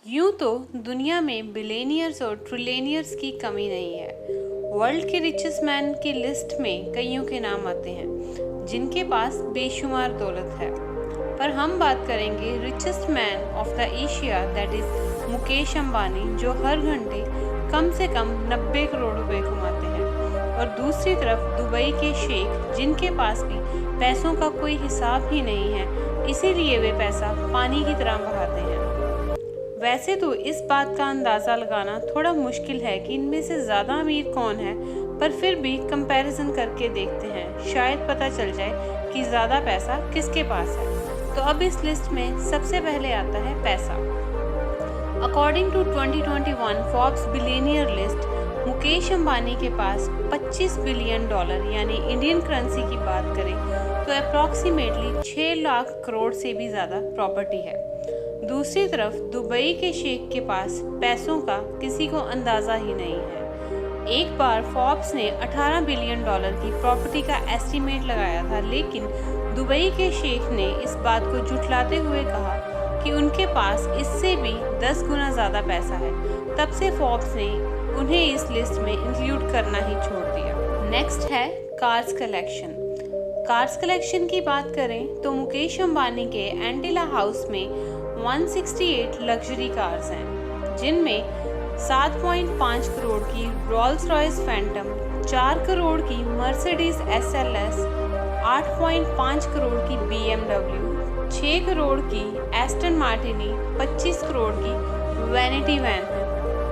यूं तो दुनिया में बिलियनियर्स और ट्रिलियनियर्स की कमी नहीं है। वर्ल्ड के रिचेस्ट मैन की लिस्ट में कईयों के नाम आते हैं जिनके पास बेशुमार दौलत है, पर हम बात करेंगे richest man of the Asia, that is Mukesh Ambani, जो हर घंटे कम से कम 90 करोड़ रुपए कमाते हैं। और दूसरी तरफ दुबई के शेख, जिनके पास भी पैसों का कोई हिसाब ही नहीं है, इसीलिए वे पैसा पानी की तरह बहाते हैं। वैसे तो इस बात का अंदाज़ा लगाना थोड़ा मुश्किल है कि इनमें से ज़्यादा अमीर कौन है, पर फिर भी कंपैरिजन करके देखते हैं, शायद पता चल जाए कि ज़्यादा पैसा किसके पास है। तो अब इस लिस्ट में सबसे पहले आता है पैसा। According to 2021 Forbes billionaire list, Mukesh Ambani के पास $25 बिलियन यानी इंडियन करेंसी की बात करें तो अप्रॉक्सीमेटली 6 लाख करोड़ से भी ज़्यादा प्रॉपर्टी है। दूसरी तरफ दुबई के शेख के पास पैसों का किसी को अंदाज़ा ही नहीं है। एक बार फॉर्ब्स ने $18 बिलियन की प्रॉपर्टी का एस्टीमेट लगाया था, लेकिन दुबई के शेख ने इस बात को झुठलाते हुए कहा कि उनके पास इससे भी 10 गुना ज़्यादा पैसा है। तब से फॉर्ब्स ने उन्हें इस लिस्ट में इंक्लूड करना ही छोड़ दिया। नेक्स्ट है कार्स कलेक्शन। कार्स कलेक्शन की बात करें तो मुकेश अंबानी के एंटिला हाउस में 168 लग्जरी कार्स हैं, जिनमें 7.5 करोड़ की रोल्स रॉयस फैंटम, 4 करोड़ की मर्सिडीज SLS, 8.5 करोड़ की BMW, 6 करोड़ की एस्टन मार्टिनी, 25 करोड़ की वैनिटी वैन है,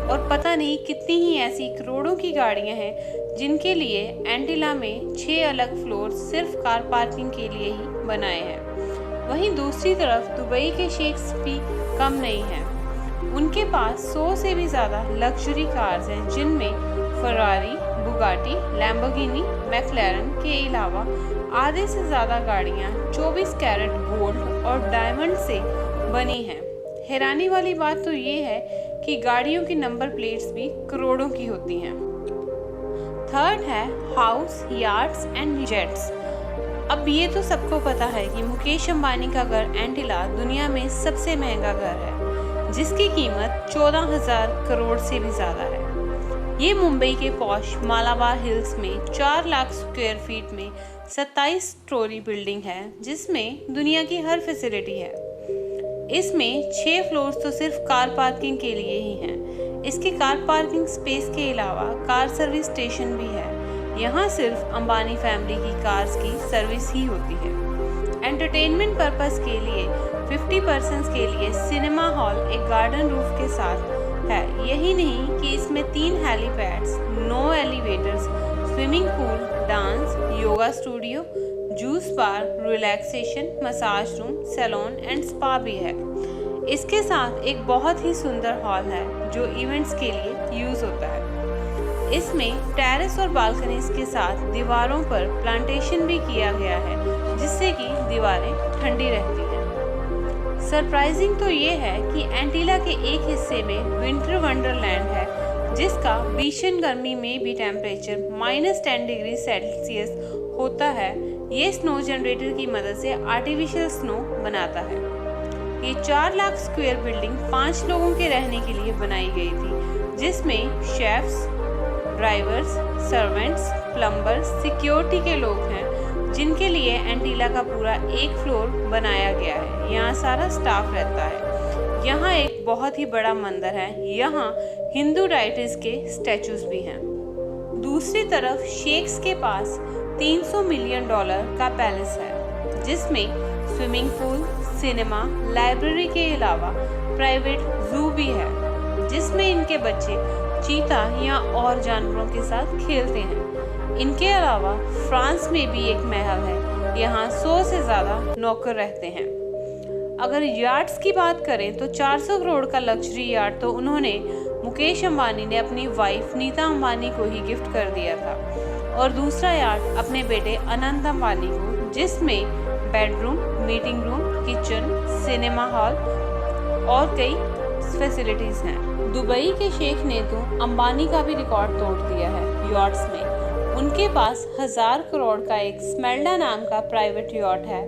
और पता नहीं कितनी ही ऐसी करोड़ों की गाड़ियां हैं जिनके लिए एंटिला में 6 अलग फ्लोर सिर्फ कार पार्किंग के लिए ही बनाए हैं। वहीं दूसरी तरफ दुबई के शेख्स भी कम नहीं हैं। उनके पास 100 से भी ज़्यादा लग्जरी कार्स हैं, जिनमें फरारी, बुगाटी, लैम्बोर्गिनी, मैक्लेरन के अलावा आधे से ज़्यादा गाड़ियां 24 कैरेट गोल्ड और डायमंड से बनी हैं। हैरानी वाली बात तो ये है कि गाड़ियों की नंबर प्लेट्स भी करोड़ों की होती हैं। थर्ड है हाउस, यार्ड्स एंड जेट्स। अब ये तो सबको पता है कि मुकेश अंबानी का घर एंटिला दुनिया में सबसे महंगा घर है, जिसकी कीमत 14,000 करोड़ से भी ज़्यादा है। ये मुंबई के पॉश मालाबार हिल्स में 4 लाख स्क्वायर फीट में 27 स्टोरी बिल्डिंग है, जिसमें दुनिया की हर फैसिलिटी है। इसमें 6 फ्लोर्स तो सिर्फ कार पार्किंग के लिए ही हैं। इसके कार पार्किंग स्पेस के अलावा कार सर्विस स्टेशन भी है। यहाँ सिर्फ अंबानी फैमिली की कार्स की सर्विस ही होती है। एंटरटेनमेंट पर्पस के लिए 50% के लिए सिनेमा हॉल एक गार्डन रूफ के साथ है। यही नहीं कि इसमें 3 helipads, 9 elevators, swimming pool, dance, yoga studio, juice bar, relaxation, massage room, salon and spa भी है। इसके साथ एक बहुत ही सुंदर हॉल है जो इवेंट्स के लिए यूज़ होता है। इसमें टेरेस और बालकनीज के साथ दीवारों पर प्लांटेशन भी किया गया है, जिससे कि दीवारें ठंडी रहती हैं। सरप्राइजिंग तो ये है कि एंटिला के एक हिस्से में विंटर वंडरलैंड है, जिसका भीषण गर्मी में भी टेम्परेचर -10 डिग्री सेल्सियस होता है। ये स्नो जनरेटर की मदद से आर्टिफिशियल स्नो बनाता है। ये 4 लाख स्क्वायर बिल्डिंग 5 लोगों के रहने के लिए बनाई गई थी, जिसमें chefs, drivers, servants, plumbers, security के लोग हैं, जिनके लिए एंटिला का पूरा एक फ्लोर बनाया गया है। यहाँ सारा स्टाफ रहता है। यहाँ एक बहुत ही बड़ा मंदिर है। यहाँ हिंदू डाइटीज के स्टैचूज भी हैं। दूसरी तरफ शेख्स के पास $300 मिलियन का पैलेस है, जिसमें स्विमिंग पूल, सिनेमा, लाइब्रेरी के अलावा प्राइवेट जू भी है, जिसमें इनके बच्चे चीता या और जानवरों के साथ खेलते हैं। इनके अलावा फ्रांस में भी एक महल है। यहाँ 100 से ज़्यादा नौकर रहते हैं। अगर यार्ड्स की बात करें तो 400 करोड़ का लग्जरी यार्ड तो उन्होंने मुकेश अंबानी ने अपनी वाइफ नीता अंबानी को ही गिफ्ट कर दिया था, और दूसरा यार्ड अपने बेटे अनंत अंबानी को, जिसमें bedroom, meeting room, kitchen, cinema hall और कई फैसिलिटीज हैं। दुबई के शेख ने तो अंबानी का भी रिकॉर्ड तोड़ दिया है यॉट्स में। उनके पास 1000 करोड़ का एक स्मेल्डा नाम का प्राइवेट यॉट है।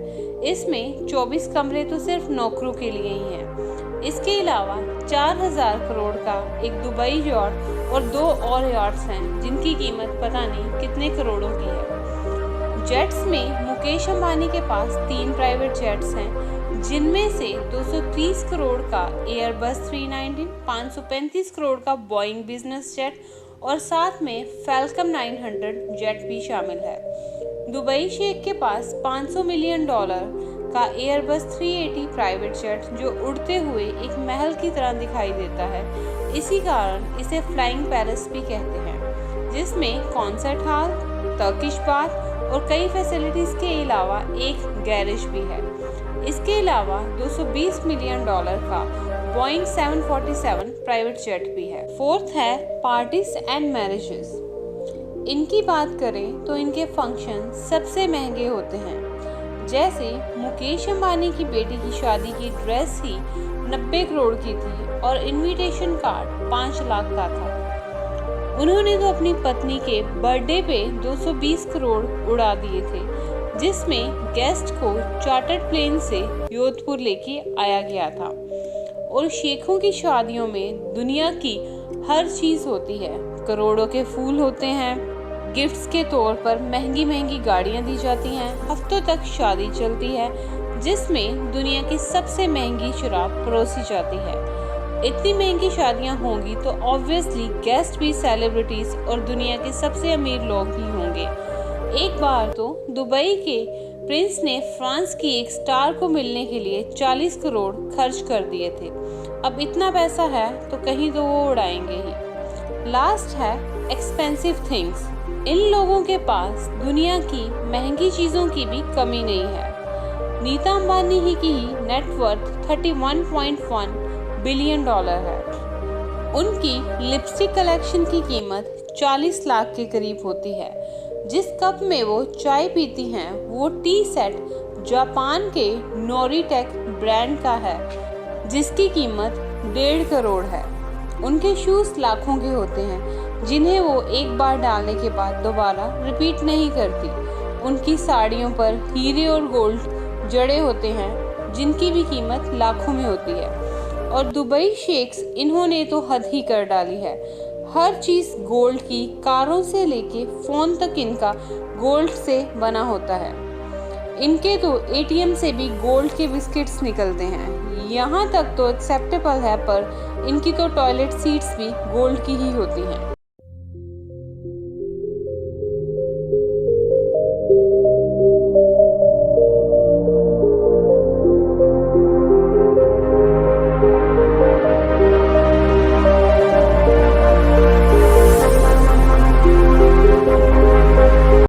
इसमें 24 कमरे तो सिर्फ नौकरों के लिए ही हैं। इसके अलावा 4000 करोड़ का एक दुबई यॉट और 2 और यॉट्स हैं जिनकी कीमत पता नहीं कितने करोड़ों की है। जेट्स में मुकेश अंबानी के पास 3 प्राइवेट जेट्स हैं, जिनमें से 230 करोड़ का एयरबस 319, 535 करोड़ का बोइंग बिजनेस जेट और साथ में फैल्कन 900 जेट भी शामिल है। दुबई शेख के पास $500 मिलियन का एयरबस 380 प्राइवेट जेट जो उड़ते हुए एक महल की तरह दिखाई देता है। इसी कारण इसे फ्लाइंग पैलेस भी कहते हैं, जिसमें कॉन्सर्ट हॉल, टर्किश बार और कई फैसिलिटीज के अलावा एक गैरेज भी है। इसके अलावा $220 मिलियन का बोइंग 747 प्राइवेट जेट भी है। फोर्थ है पार्टीज एंड मैरिजेस। इनकी बात करें तो इनके फंक्शन सबसे महंगे होते हैं। जैसे मुकेश अंबानी की बेटी की शादी की ड्रेस ही 90 करोड़ की थी और इनविटेशन कार्ड 5 लाख का था। उन्होंने तो अपनी पत्नी के बर्थडे पे 220 करोड़ उड़ा दिए थे, जिसमें गेस्ट को चार्टर्ड प्लेन से जोधपुर लेके आया गया था। और शेखों की शादियों में दुनिया की हर चीज़ होती है। करोड़ों के फूल होते हैं, गिफ्ट्स के तौर पर महंगी महंगी गाड़ियां दी जाती हैं, हफ्तों तक शादी चलती है जिसमें दुनिया की सबसे महंगी शराब परोसी जाती है। इतनी महंगी शादियां होंगी तो ऑब्वियसली गेस्ट भी सेलिब्रिटीज और दुनिया के सबसे अमीर लोग ही होंगे। एक बार तो दुबई के प्रिंस ने फ्रांस की एक स्टार को मिलने के लिए 40 करोड़ खर्च कर दिए थे। अब इतना पैसा है तो कहीं तो वो उड़ाएंगे ही। लास्ट है एक्सपेंसिव थिंग्स। इन लोगों के पास दुनिया की महंगी चीज़ों की भी कमी नहीं है। नीता अंबानी ही की नेटवर्थ 31.1 बिलियन है। उनकी लिपस्टिक कलेक्शन की कीमत 40 लाख के करीब होती है। जिस कप में वो चाय पीती हैं वो टी सेट जापान के नोरिटेक ब्रांड का है, जिसकी कीमत 1.5 करोड़ है। उनके शूज़ लाखों के होते हैं, जिन्हें वो एक बार डालने के बाद दोबारा रिपीट नहीं करती। उनकी साड़ियों पर हीरे और गोल्ड जड़े होते हैं, जिनकी भी कीमत लाखों में होती है। और दुबई शेख्स इन्होंने तो हद ही कर डाली है। हर चीज़ गोल्ड की, कारों से लेके फ़ोन तक इनका गोल्ड से बना होता है। इनके तो एटीएम से भी गोल्ड के बिस्किट्स निकलते हैं। यहाँ तक तो एक्सेप्टेबल है, पर इनकी तो टॉयलेट सीट्स भी गोल्ड की ही होती हैं।